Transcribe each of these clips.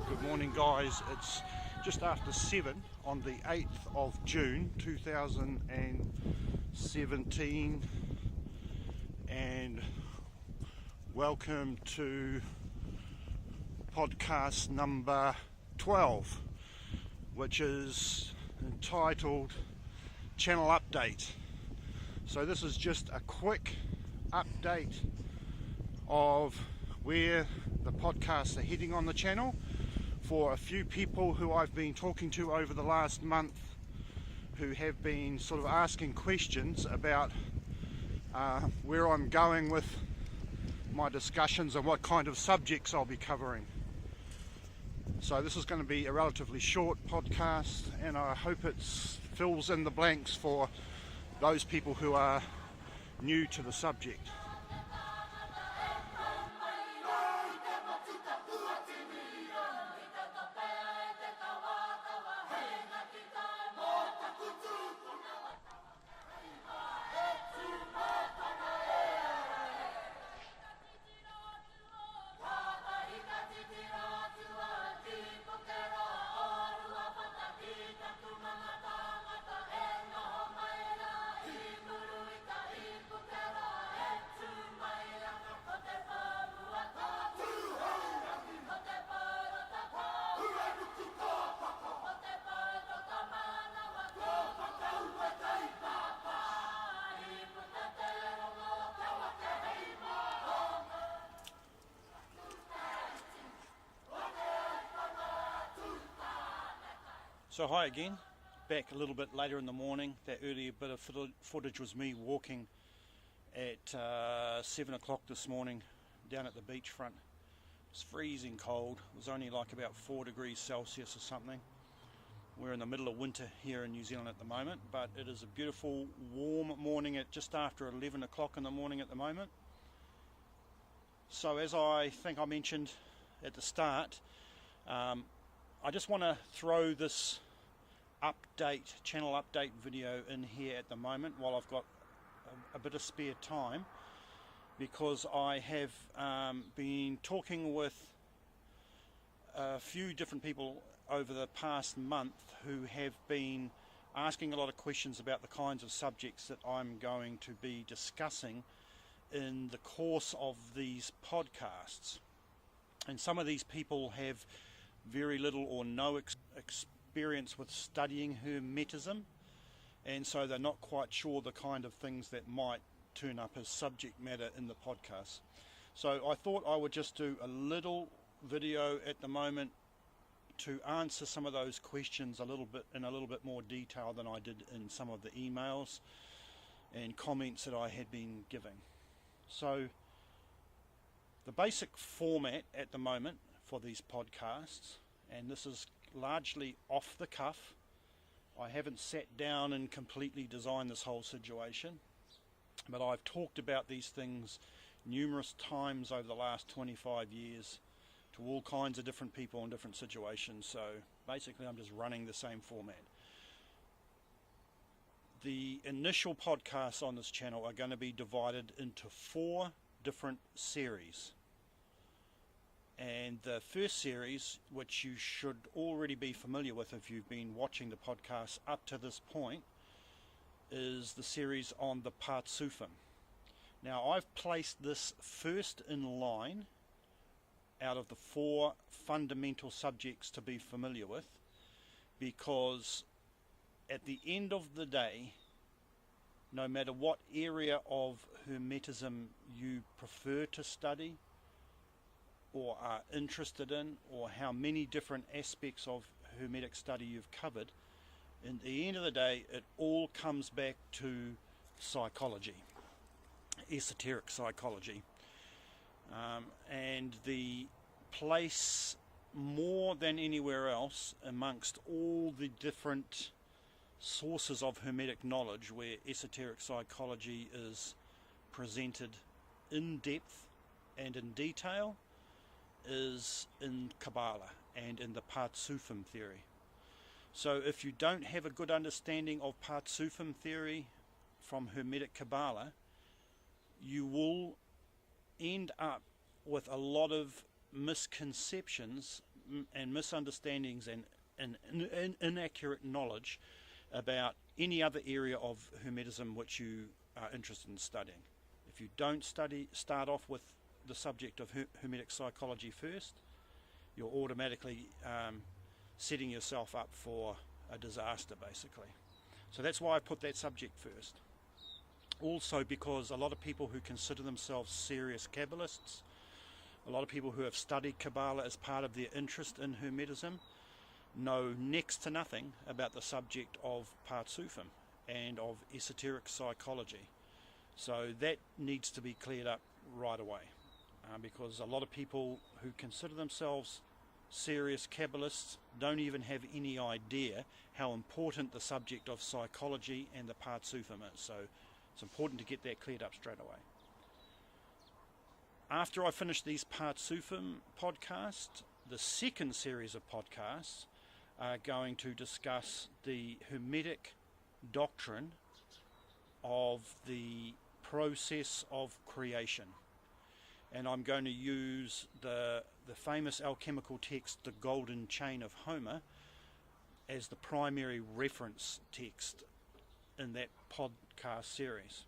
Good morning, guys. It's just after 7 on the 8th of June 2017, and welcome to podcast number 12, which is entitled Channel Update. So this is just a quick update of where the podcasts are heading on the channel for a few people who I've been talking to over the last month, who have been sort of asking questions about where I'm going with my discussions and what kind of subjects I'll be covering. So this is going to be a relatively short podcast, and I hope it fills in the blanks for those people who are new to the subject. So hi again, back a little bit later in the morning. That earlier bit of footage was me walking at 7 o'clock this morning down at the beachfront. It was freezing cold. It was only like about 4 degrees Celsius or something. We're in the middle of winter here in New Zealand at the moment, but it is a beautiful warm morning at just after 11 o'clock in the morning at the moment. So as I think I mentioned at the start, I just want to throw this channel update video in here at the moment while I've got a bit of spare time, because I have been talking with a few different people over the past month who have been asking a lot of questions about the kinds of subjects that I'm going to be discussing in the course of these podcasts. And some of these people have very little or no experience with studying Hermetism, and so they're not quite sure the kind of things that might turn up as subject matter in the podcast. So I thought I would just do a little video at the moment to answer some of those questions in a little bit more detail than I did in some of the emails and comments that I had been giving. So the basic format at the moment for these podcasts, and this is largely off the cuff. I haven't sat down and completely designed this whole situation, but I've talked about these things numerous times over the last 25 years to all kinds of different people in different situations. So basically I'm just running the same format. The initial podcasts on this channel are going to be divided into 4 different series. And the first series, which you should already be familiar with if you've been watching the podcast up to this point, is the series on the Partsufim. Now I've placed this first in line out of the 4 fundamental subjects to be familiar with, because at the end of the day, no matter what area of Hermetism you prefer to study or are interested in, or how many different aspects of Hermetic study you've covered, in the end of the day it all comes back to psychology, esoteric psychology, and the place more than anywhere else amongst all the different sources of Hermetic knowledge where esoteric psychology is presented in depth and in detail is in Kabbalah and in the Partsufim theory. So if you don't have a good understanding of Partsufim theory from Hermetic Kabbalah, you will end up with a lot of misconceptions and misunderstandings and inaccurate knowledge about any other area of Hermetism which you are interested in studying. If you don't start off with the subject of Hermetic psychology first, you're automatically setting yourself up for a disaster, basically. So that's why I put that subject first. Also because a lot of people who consider themselves serious Kabbalists, a lot of people who have studied Kabbalah as part of their interest in Hermetism, know next to nothing about the subject of Partsufim and of esoteric psychology. So that needs to be cleared up right away, because a lot of people who consider themselves serious Kabbalists don't even have any idea how important the subject of psychology and the Partsufim is. So it's important to get that cleared up straight away. After I finish these Partsufim podcasts, the second series of podcasts are going to discuss the Hermetic doctrine of the process of creation. And I'm going to use the famous alchemical text, the Golden Chain of Homer, as the primary reference text in that podcast series.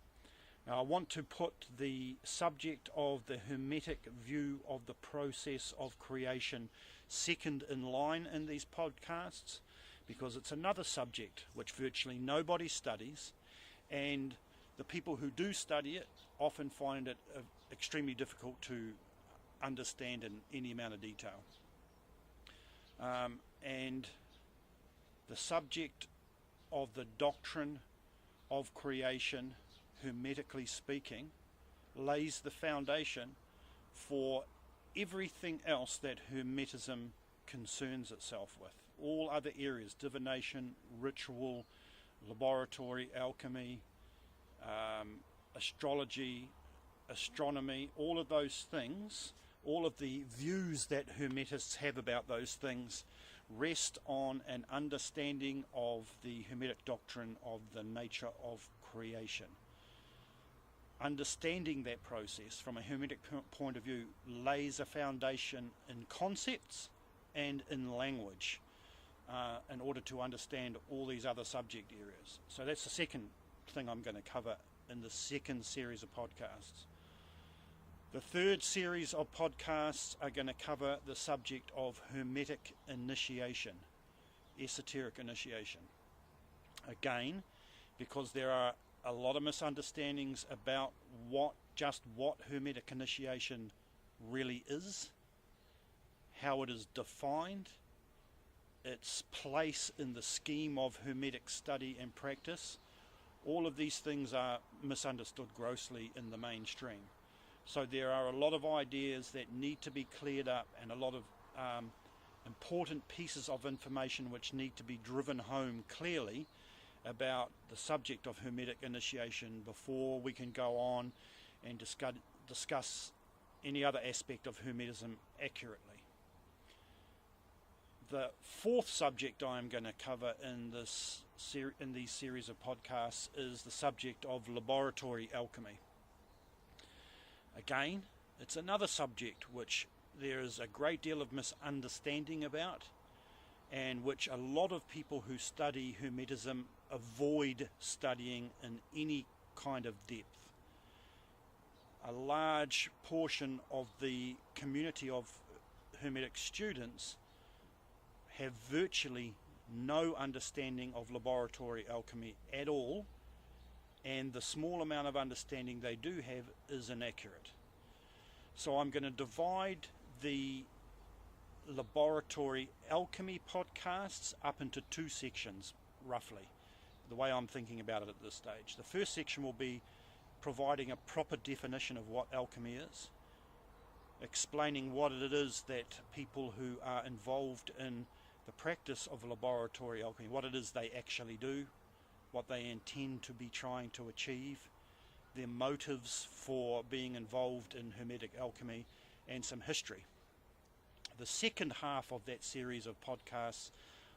Now, I want to put the subject of the Hermetic view of the process of creation second in line in these podcasts, because it's another subject which virtually nobody studies, and the people who do study it often find it extremely difficult to understand in any amount of detail. And the subject of the doctrine of creation, hermetically speaking, lays the foundation for everything else that Hermetism concerns itself with. All other areas, divination, ritual, laboratory, alchemy, astrology, astronomy, all of those things, all of the views that Hermetists have about those things rest on an understanding of the Hermetic doctrine of the nature of creation. Understanding that process from a Hermetic point of view lays a foundation in concepts and in language in order to understand all these other subject areas. So that's the second thing I'm going to cover in the second series of podcasts. The third series of podcasts are going to cover the subject of Hermetic initiation, esoteric initiation. Again, because there are a lot of misunderstandings about what Hermetic initiation really is, how it is defined, its place in the scheme of Hermetic study and practice. All of these things are misunderstood grossly in the mainstream. So there are a lot of ideas that need to be cleared up, and a lot of important pieces of information which need to be driven home clearly about the subject of Hermetic initiation before we can go on and discuss any other aspect of Hermetism accurately. The fourth subject I am going to cover in these series of podcasts is the subject of laboratory alchemy. Again, it's another subject which there is a great deal of misunderstanding about, and which a lot of people who study Hermetism avoid studying in any kind of depth. A large portion of the community of Hermetic students have virtually no understanding of laboratory alchemy at all, and the small amount of understanding they do have is inaccurate. So I'm going to divide the laboratory alchemy podcasts up into two sections, roughly, the way I'm thinking about it at this stage. The first section will be providing a proper definition of what alchemy is, explaining what it is that people who are involved in the practice of laboratory alchemy, what it is they actually do, what they intend to be trying to achieve, their motives for being involved in Hermetic alchemy, and some history. The second half of that series of podcasts,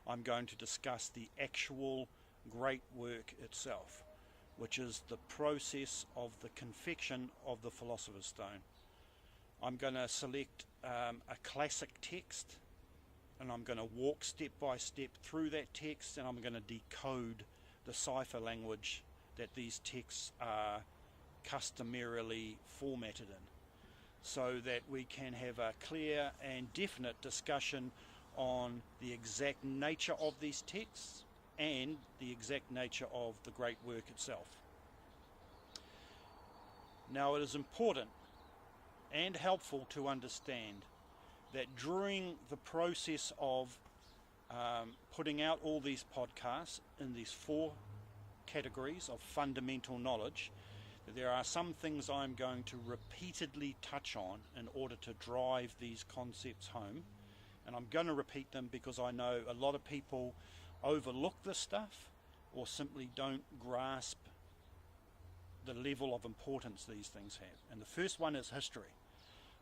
I'm going to discuss the actual great work itself, which is the process of the confection of the Philosopher's Stone. I'm going to select a classic text, and I'm going to walk step by step through that text, and I'm going to decode the cipher language that these texts are customarily formatted in, so that we can have a clear and definite discussion on the exact nature of these texts and the exact nature of the great work itself. Now, it is important and helpful to understand that during the process of putting out all these podcasts in these 4 categories of fundamental knowledge, there are some things I'm going to repeatedly touch on in order to drive these concepts home. And I'm going to repeat them because I know a lot of people overlook this stuff or simply don't grasp the level of importance these things have. And the first one is history.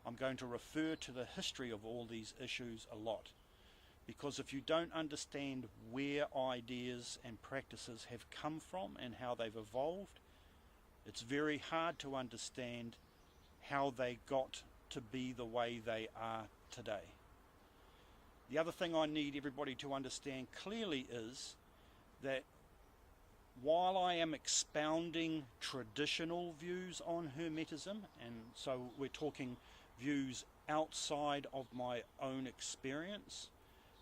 I'm going to refer to the history of all these issues a lot, because if you don't understand where ideas and practices have come from and how they've evolved, it's very hard to understand how they got to be the way they are today. The other thing I need everybody to understand clearly is that while I am expounding traditional views on Hermetism, and so we're talking views outside of my own experience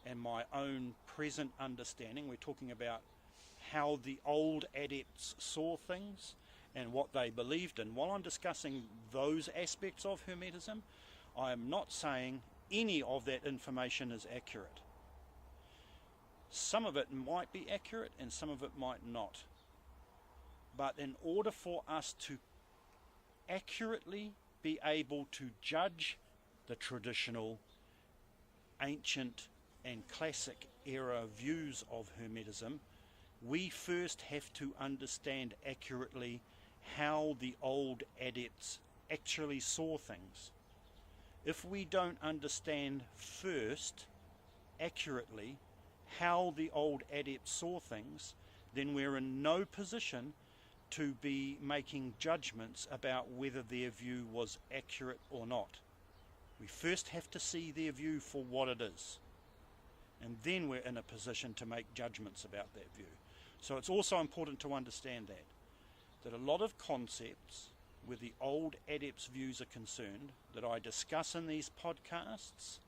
and my own present understanding, we're talking about how the old adepts saw things and what they believed in. While I'm discussing those aspects of Hermetism, I am not saying any of that information is accurate. Some of it might be accurate and some of it might not. But in order for us to accurately be able to judge the traditional, ancient and classic era views of Hermetism, we first have to understand accurately how the old adepts actually saw things. If we don't understand first accurately how the old adepts saw things, then we're in no position to be making judgments about whether their view was accurate or not. We first have to see their view for what it is, and then we're in a position to make judgments about that view. So it's also important to understand that a lot of concepts where the old adepts' views are concerned that I discuss in these podcasts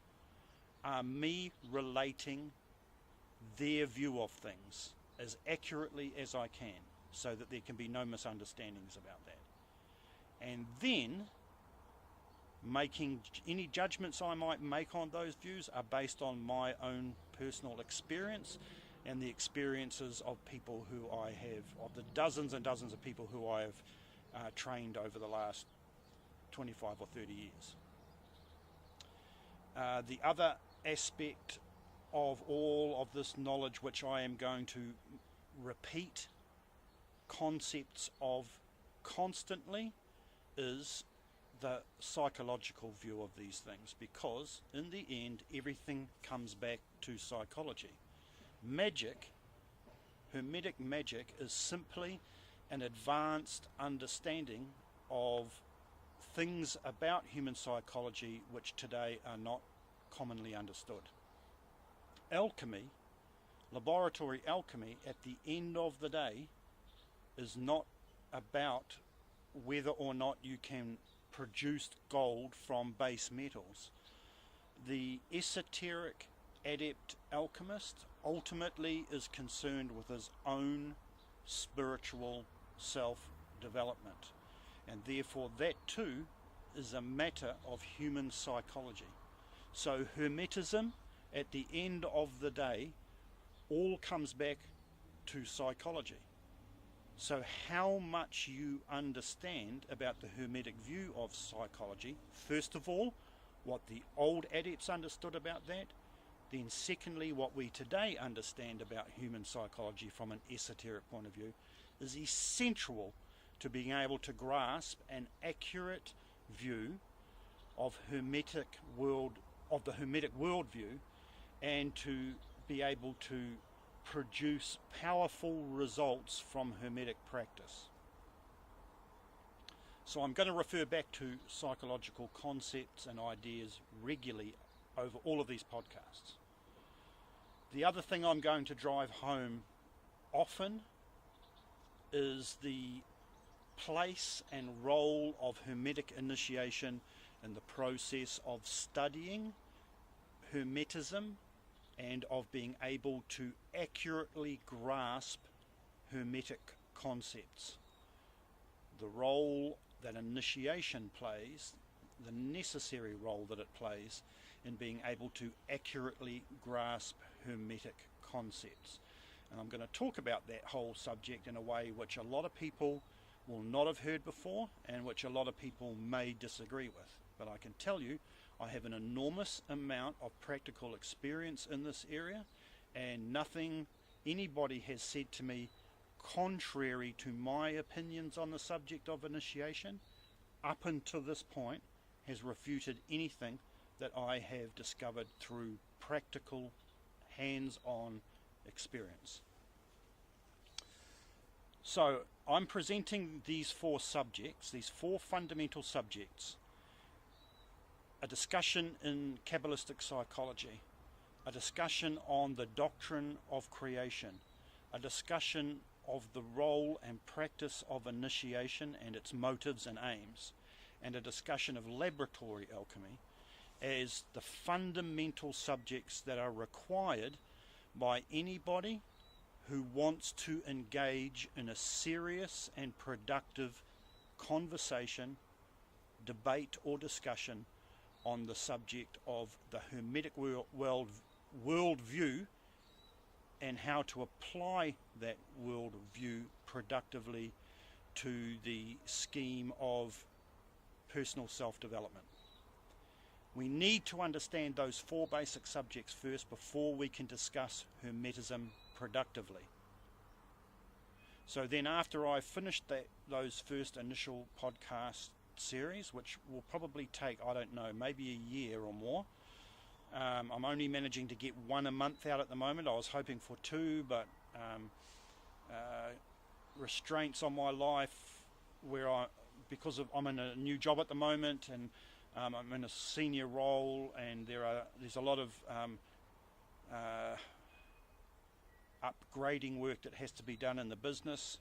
are me relating their view of things as accurately as I can, so that there can be no misunderstandings about that. And then making any judgments I might make on those views are based on my own personal experience and the experiences of people who I have, of the dozens and dozens of people who I have trained over the last 25 or 30 years. The other aspect of all of this knowledge which I am going to repeat concepts of constantly is the psychological view of these things, because in the end everything comes back to psychology. Magic, Hermetic magic, is simply an advanced understanding of things about human psychology which today are not commonly understood. Alchemy, laboratory alchemy, at the end of the day, is not about whether or not you can produce gold from base metals. The esoteric adept alchemist ultimately is concerned with his own spiritual self-development, and therefore that too is a matter of human psychology. So Hermetism, at the end of the day, all comes back to psychology. So how much you understand about the Hermetic view of psychology, first of all, what the old adepts understood about that, then secondly, what we today understand about human psychology from an esoteric point of view, is essential to being able to grasp an accurate view of the Hermetic worldview, and to be able to produce powerful results from Hermetic practice. So I'm going to refer back to psychological concepts and ideas regularly over all of these podcasts. The other thing I'm going to drive home often is the place and role of Hermetic initiation in the process of studying Hermetism and of being able to accurately grasp Hermetic concepts. The role that initiation plays, the necessary role that it plays in being able to accurately grasp Hermetic concepts. And I'm going to talk about that whole subject in a way which a lot of people will not have heard before and which a lot of people may disagree with. But I can tell you, I have an enormous amount of practical experience in this area, and nothing anybody has said to me contrary to my opinions on the subject of initiation up until this point has refuted anything that I have discovered through practical, hands-on experience. So I'm presenting these four subjects, these four fundamental subjects: a discussion in Kabbalistic psychology, a discussion on the doctrine of creation, a discussion of the role and practice of initiation and its motives and aims, and a discussion of laboratory alchemy as the fundamental subjects that are required by anybody who wants to engage in a serious and productive conversation, debate or discussion on the subject of the Hermetic worldview and how to apply that worldview productively to the scheme of personal self-development. We need to understand those four basic subjects first before we can discuss Hermetism productively. So then after I've finished those first initial podcast series, which will probably take, I don't know, maybe a year or more. I'm only managing to get one a month out at the moment. I was hoping for two, but restraints on my life because I'm in a new job at the moment, and I'm in a senior role, and there's a lot of upgrading work that has to be done in the business.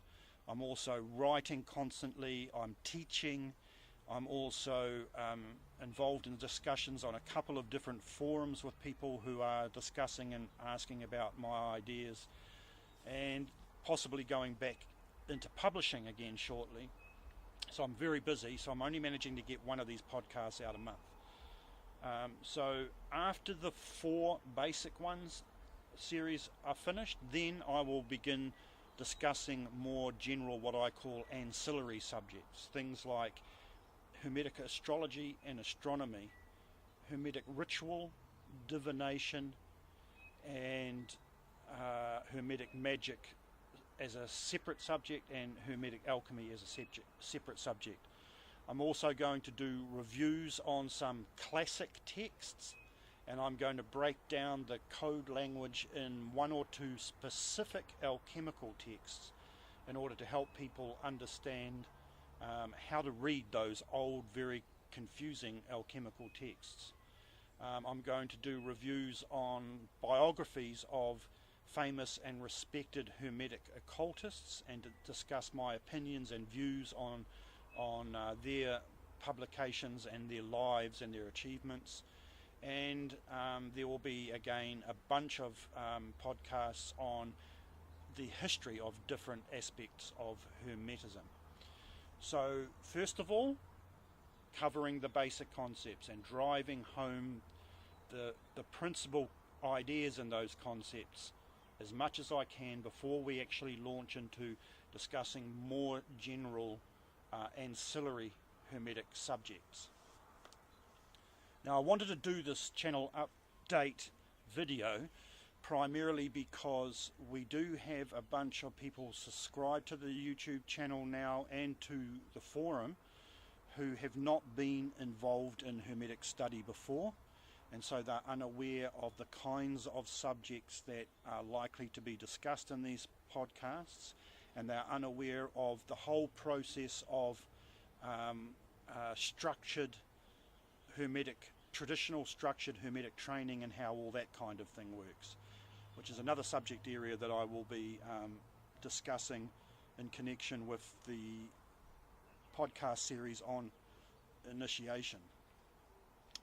I'm also writing constantly, I'm teaching, I'm also involved in discussions on a couple of different forums with people who are discussing and asking about my ideas, and possibly going back into publishing again shortly. So I'm very busy, so I'm only managing to get one of these podcasts out a month. So after the four basic ones series are finished, then I will begin discussing more general, what I call ancillary subjects, things like Hermetic astrology and astronomy, Hermetic ritual, divination, and Hermetic magic as a separate subject, and Hermetic alchemy as a separate subject. I'm also going to do reviews on some classic texts, and I'm going to break down the code language in one or two specific alchemical texts in order to help people understand how to read those old, very confusing alchemical texts. I'm going to do reviews on biographies of famous and respected Hermetic occultists, and to discuss my opinions and views on their publications and their lives and their achievements. And there will be again a bunch of podcasts on the history of different aspects of Hermetism. So first of all, covering the basic concepts and driving home the principal ideas in those concepts as much as I can before we actually launch into discussing more general ancillary Hermetic subjects. Now, I wanted to do this channel update video primarily because we do have a bunch of people subscribed to the YouTube channel now and to the forum who have not been involved in Hermetic study before, and so they're unaware of the kinds of subjects that are likely to be discussed in these podcasts, and they're unaware of the whole process of traditional structured Hermetic training and how all that kind of thing works, which is another subject area that I will be discussing in connection with the podcast series on initiation.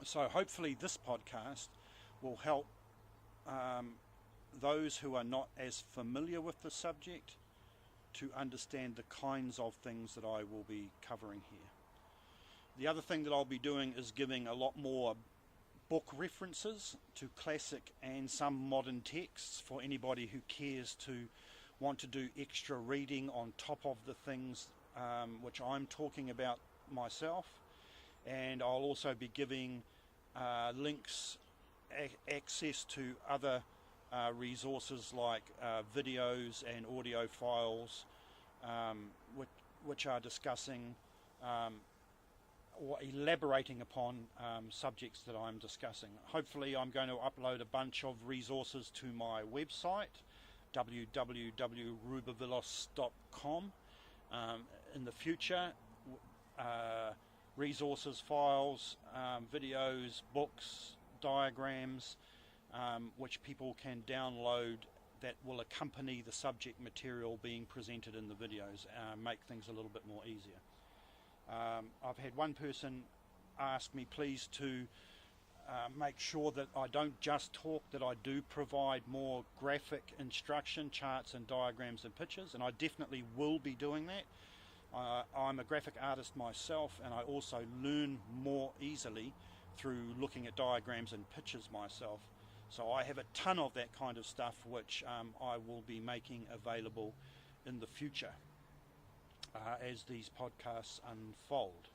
So hopefully this podcast will help those who are not as familiar with the subject to understand the kinds of things that I will be covering here. The other thing that I'll be doing is giving a lot more book references to classic and some modern texts for anybody who cares to want to do extra reading on top of the things which I'm talking about myself. And I'll also be giving links, access to other resources like videos and audio files which are discussing or elaborating upon subjects that I'm discussing. Hopefully I'm going to upload a bunch of resources to my website, www.rubavillos.com, in the future. Resources, files, videos, books, diagrams, which people can download that will accompany the subject material being presented in the videos, make things a little bit more easier. I've had one person ask me please to make sure that I don't just talk, that I do provide more graphic instruction, charts and diagrams and pictures, and I definitely will be doing that. I'm a graphic artist myself, and I also learn more easily through looking at diagrams and pictures myself. So I have a ton of that kind of stuff which I will be making available in the future as these podcasts unfold.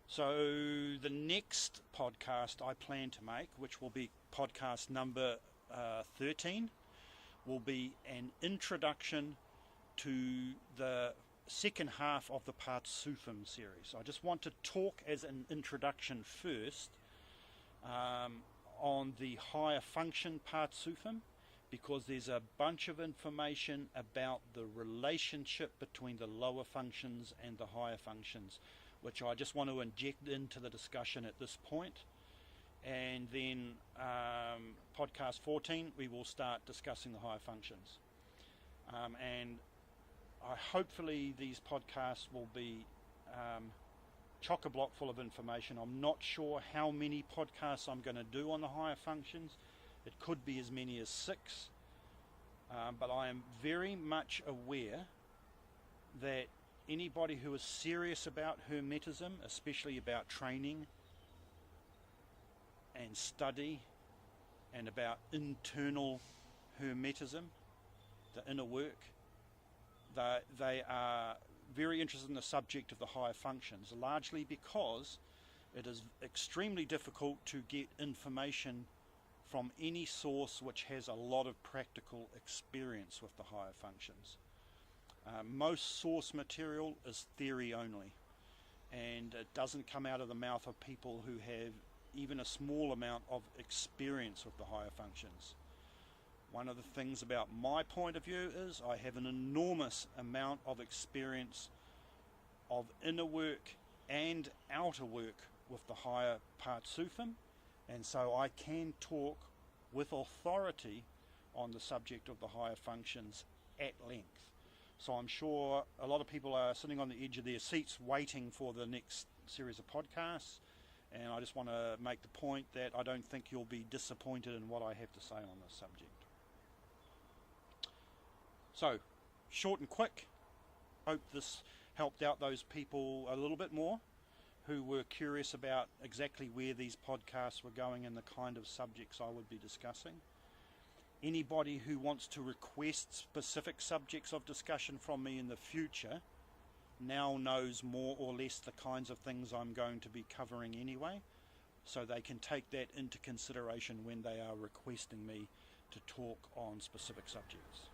So the next podcast I plan to make, which will be podcast number 13, will be an introduction to the second half of the Partsufim series. I just want to talk as an introduction first on the higher function Partsufim, because there's a bunch of information about the relationship between the lower functions and the higher functions, which I just want to inject into the discussion at this point. And then podcast 14, we will start discussing the higher functions. And hopefully these podcasts will be chock-a-block full of information. I'm not sure how many podcasts I'm going to do on the higher functions. It could be as many as 6, but I am very much aware that anybody who is serious about Hermetism, especially about training and study and about internal Hermetism, the inner work, they are very interested in the subject of the higher functions, largely because it is extremely difficult to get information from any source which has a lot of practical experience with the higher functions. Most source material is theory only, and it doesn't come out of the mouth of people who have even a small amount of experience with the higher functions. One of the things about my point of view is I have an enormous amount of experience of inner work and outer work with the higher Partsufim, and so I can talk with authority on the subject of the higher functions at length. So I'm sure a lot of people are sitting on the edge of their seats waiting for the next series of podcasts, and I just want to make the point that I don't think you'll be disappointed in what I have to say on this subject. So, short and quick. Hope this helped out those people a little bit more who were curious about exactly where these podcasts were going and the kind of subjects I would be discussing. Anybody who wants to request specific subjects of discussion from me in the future now knows more or less the kinds of things I'm going to be covering anyway, so they can take that into consideration when they are requesting me to talk on specific subjects.